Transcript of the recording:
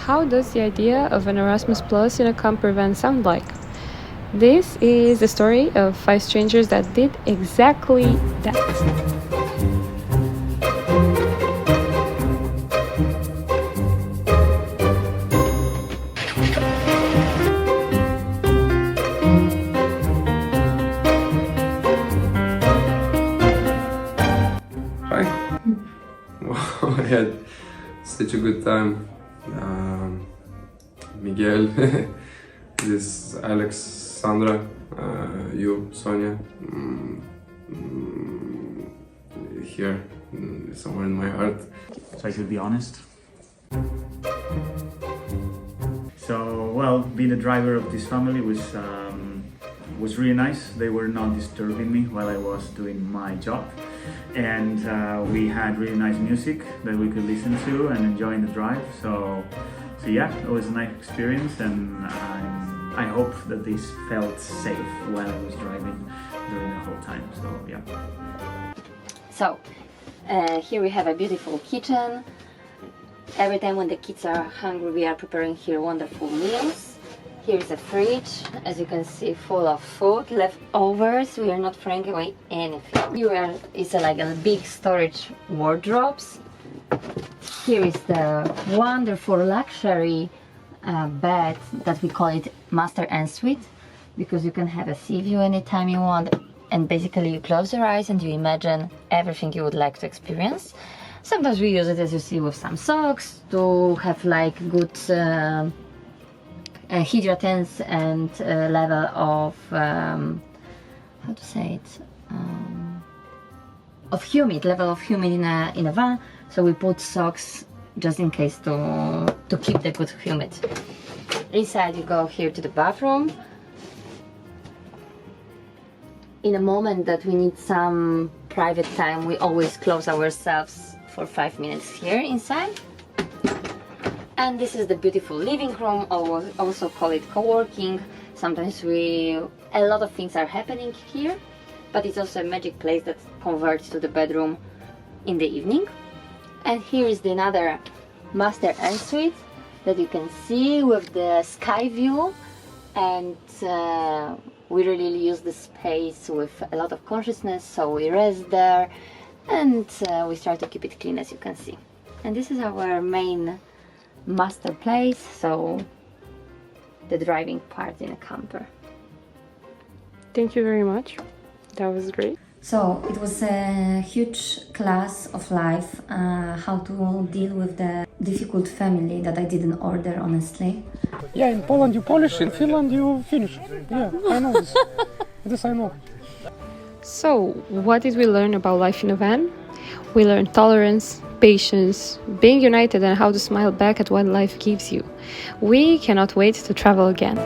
how does the idea of an Erasmus Plus in a camper van sound like? This is the story of 5 strangers that did exactly that. Hi. Wow, I had such a good time. Miguel, this is Alex, Sandra, you, Sonia, here somewhere in my heart. So I should be honest. So, well, being the driver of this family was really nice. They were not disturbing me while I was doing my job. And we had really nice music that we could listen to and enjoy in the drive. So yeah, it was a nice experience, and I hope that this felt safe while I was driving during the whole time. So yeah. So here we have a beautiful kitchen. Every time when the kids are hungry, we are preparing here wonderful meals. Here is a fridge, as you can see, full of food, leftovers. We are not throwing away anything. Here is like a big storage wardrobes. Here is the wonderful luxury bed that we call it master ensuite, because you can have a sea view anytime you want, and basically you close your eyes and you imagine everything you would like to experience. Sometimes we use it, as you see, with some socks to have like good hydratants and level of how to say it, level of humid in a van. So we put socks just in case to keep the good humid. Inside you go here to the bathroom. In a moment that we need some private time, we always close ourselves for 5 minutes here inside. And this is the beautiful living room, or also call it co-working. Sometimes a lot of things are happening here, but it's also a magic place that converts to the bedroom in the evening. And here is another master ensuite that you can see with the sky view, and we really use the space with a lot of consciousness, so we rest there and we try to keep it clean, as you can see. And this is our main master place, so the driving part in a camper. Thank you very much. That was great. So it was a huge class of life, how to deal with the difficult family that I didn't order, honestly. Yeah, in Poland you polish, in Finland you finish. Yeah, I know this. This I know. So, what did we learn about life in a van? We learned tolerance, patience, being united, and how to smile back at what life gives you. We cannot wait to travel again.